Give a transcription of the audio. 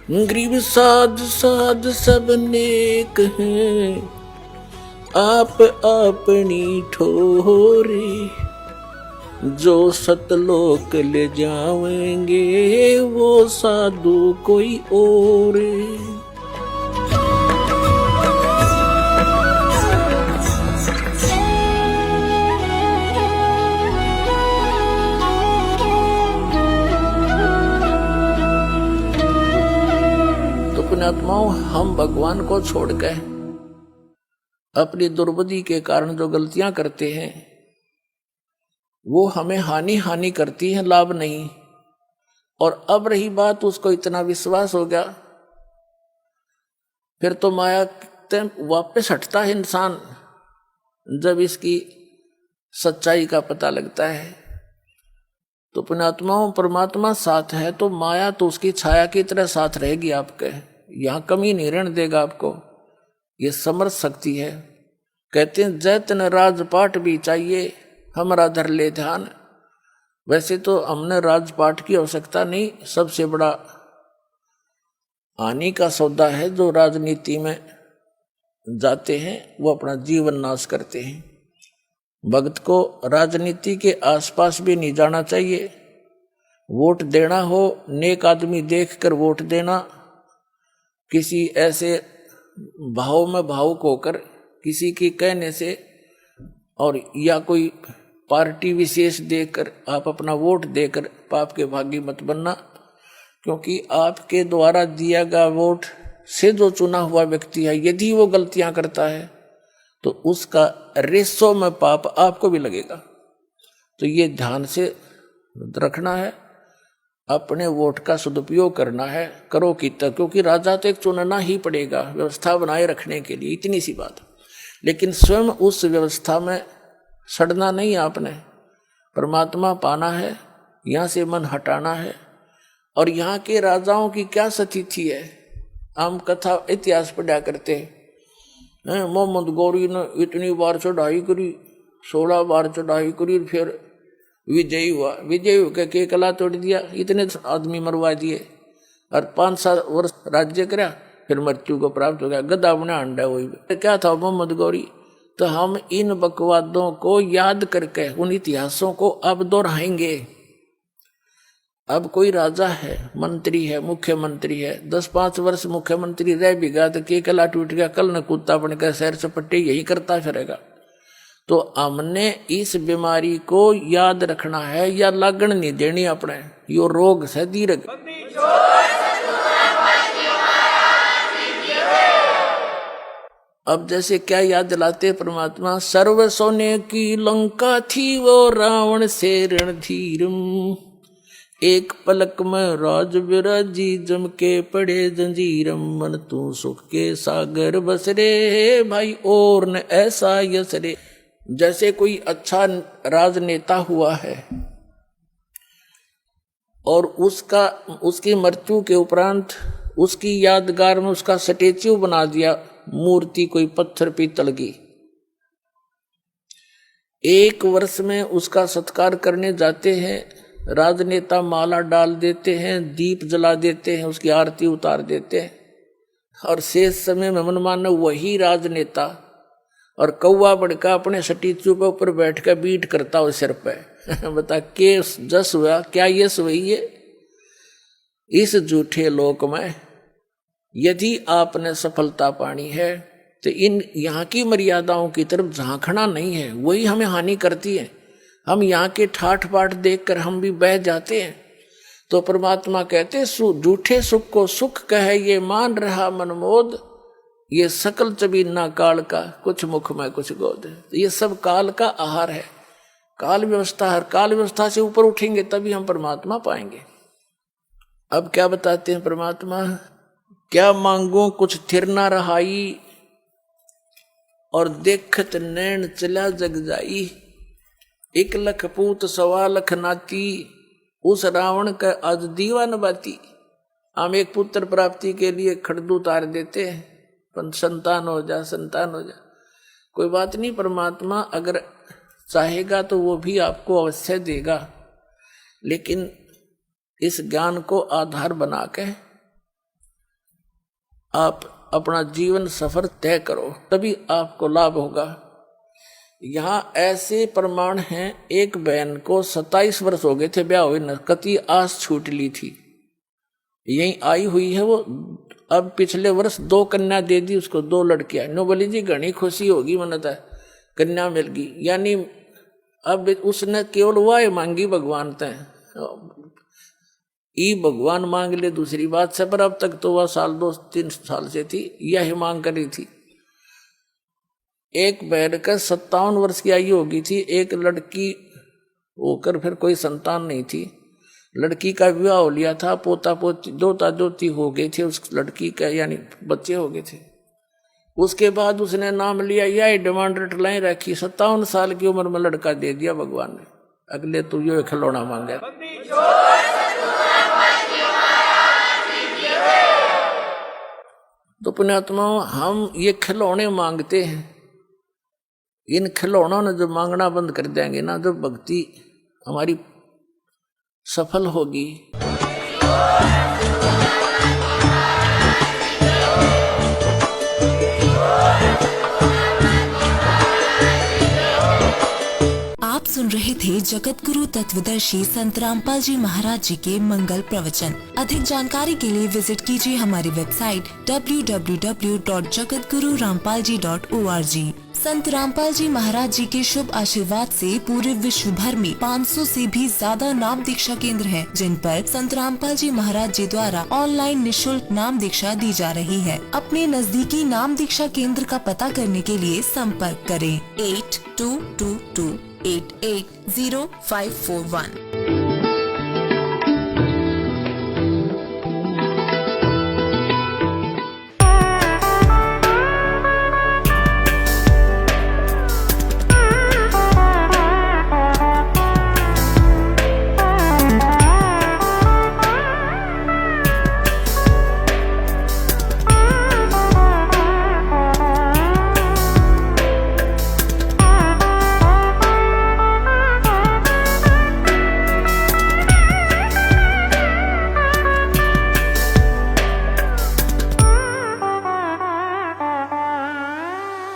गरीब साध साध सब नेक हैं, आप अपनी ठोरे। जो सतलोक ले जावेंगे वो साधु कोई और। तो पुण्यात्माओं, हम भगवान को छोड़ के अपनी दुर्बुद्धि के कारण जो गलतियां करते हैं वो हमें हानि करती है, लाभ नहीं। और अब रही बात, उसको इतना विश्वास हो गया, फिर तो माया वापस हटता है इंसान जब इसकी सच्चाई का पता लगता है। तो पुण्यात्माओं, परमात्मा साथ है तो माया तो उसकी छाया की तरह साथ रहेगी आपके, यहां कमी नहीं रहने देगा आपको। ये समर्थ शक्ति है। कहते हैं जैतन राजपाट भी चाहिए, हमारा धर ले ध्यान। वैसे तो हमने राजपाट की आवश्यकता नहीं, सबसे बड़ा हानि का सौदा है जो राजनीति में जाते हैं, वो अपना जीवन नाश करते हैं। भक्त को राजनीति के आसपास भी नहीं जाना चाहिए। वोट देना हो, नेक आदमी देखकर वोट देना, किसी ऐसे भाव में भावुक होकर किसी के कहने से और या कोई पार्टी विशेष देकर आप अपना वोट देकर पाप के भागी मत बनना। क्योंकि आपके द्वारा दिया गया वोट से जो चुना हुआ व्यक्ति है, यदि वो गलतियां करता है तो उसका रेशो में पाप आपको भी लगेगा। तो ये ध्यान से रखना है, अपने वोट का सदुपयोग करना है, करो कितना, क्योंकि राजा तो एक चुनना ही पड़ेगा व्यवस्था बनाए रखने के लिए, इतनी सी बात। लेकिन स्वयं उस व्यवस्था में सड़ना नहीं, आपने परमात्मा पाना है, यहाँ से मन हटाना है। और यहाँ के राजाओं की क्या स्थिति है, हम कथा इतिहास पढ़ा करते हैं। मोहम्मद गौरी ने इतनी बार चढ़ाई करी, 16 बार चढ़ाई करी, फिर विजयी हुआ, विजयी होकर के कला तोड़ दिया, इतने आदमी मरवा दिए और 5-7 वर्ष राज्य करा, फिर मृत्यु को प्राप्त हो गया, गधा बना अंडा। वही क्या था मोहम्मद गौरी। तो हम इन बकवादों को याद करके उन इतिहासों को अब दोहराएंगे। अब कोई राजा है, मंत्री है, मुख्यमंत्री है, 10-5 वर्ष मुख्यमंत्री रह भी गया तो के कला टूट गया, कल न कुत्ता बनकर सैर सपट्टे यही करता फिरेगा। तो हमने इस बीमारी को याद रखना है या लागण नहीं देनी अपने, यो रोग से दीर्घ। अब जैसे क्या याद दिलाते परमात्मा, सर्व सोने की लंका थी वो रावण से रणधीरम, एक पलक में राज विराजी जम के पड़े जंजीरम, मन तू सुख के सागर बसरे भाई और न ऐसा यसरे। जैसे कोई अच्छा राजनेता हुआ है और उसकी मृत्यु के उपरांत उसकी यादगार में उसका स्टेच्यू बना दिया, मूर्ति कोई पत्थर पीतल की। 1 वर्ष में उसका सत्कार करने जाते हैं, राजनेता माला डाल देते हैं, दीप जला देते हैं, उसकी आरती उतार देते हैं, और शेष समय में मनमाना वही राजनेता और कौवा बड़का अपने स्टेच्यू पे ऊपर बैठ कर बीट करता हो सिर पे। बता के जस हुआ, क्या यश हुई है। इस झूठे लोक में यदि आपने सफलता पानी है तो इन यहाँ की मर्यादाओं की तरफ झांकना नहीं है, वही हमें हानि करती है। हम यहाँ के ठाठ बाट देखकर हम भी बह जाते हैं। तो परमात्मा कहते झूठे सुख को सुख कहे ये मान रहा मनमोद, ये सकल चबीना काल का कुछ मुख में कुछ गोद। ये सब काल का आहार है, काल व्यवस्था है। काल व्यवस्था से ऊपर उठेंगे तभी हम परमात्मा पाएंगे। अब क्या बताते हैं परमात्मा, क्या मांगो कुछ थिर ना रहाई, और देखत नैन चला जग जाई, 1 लख पूत 1.25 लाख नाती, उस रावण का आज दीवान बाती। हम एक पुत्र प्राप्ति के लिए खड़दू उतार देते हैं, संतान हो जा, संतान हो जा। कोई बात नहीं, परमात्मा अगर चाहेगा तो वो भी आपको अवश्य देगा। लेकिन इस ज्ञान को आधार बना के आप अपना जीवन सफर तय करो, तभी आपको लाभ होगा। यहाँ ऐसे प्रमाण हैं, एक बहन को 27 वर्ष हो गए थे ब्याह हुए न, कति आस छूट ली थी, यही आई हुई है वो। अब पिछले वर्ष 2 कन्या दे दी उसको, 2 लड़कियां। नो बोली जी घनी खुशी होगी, मनता कन्या मिल गई। यानी अब उसने केवल वह मांगी भगवान तय, ई भगवान मांग ले दूसरी बात से, पर अब तक तो वह 2-3 साल से थी, यह मांग करी थी। एक बहन का 57 वर्ष की आयु होगी थी, एक लड़की होकर फिर कोई संतान नहीं थी। लड़की का विवाह हो लिया था, पोता पोती दोता दोती हो गए थे उस लड़की का, यानी बच्चे हो गए थे। उसके बाद उसने नाम लिया, यह डिमांड रटलाएं रखी, 57 साल की उम्र में लड़का दे दिया भगवान ने। अगले तू यो खिलौना मांगे। तो पुण्यात्मा, हम ये खिलौने मांगते हैं, इन खिलौनों ने जो मांगना बंद कर देंगे ना, जो भक्ति हमारी सफल होगी। आप सुन रहे थे जगत गुरु तत्वदर्शी संत रामपाल जी महाराज जी के मंगल प्रवचन। अधिक जानकारी के लिए विजिट कीजिए हमारी वेबसाइट www.jagatgururampalji.org। संत रामपाल जी महाराज जी के शुभ आशीर्वाद से पूरे विश्व भर में 500 से भी ज्यादा नाम दीक्षा केंद्र हैं, जिन पर संत रामपाल जी महाराज जी द्वारा ऑनलाइन निशुल्क नाम दीक्षा दी जा रही है। अपने नजदीकी नाम दीक्षा केंद्र का पता करने के लिए संपर्क करें 8222880541।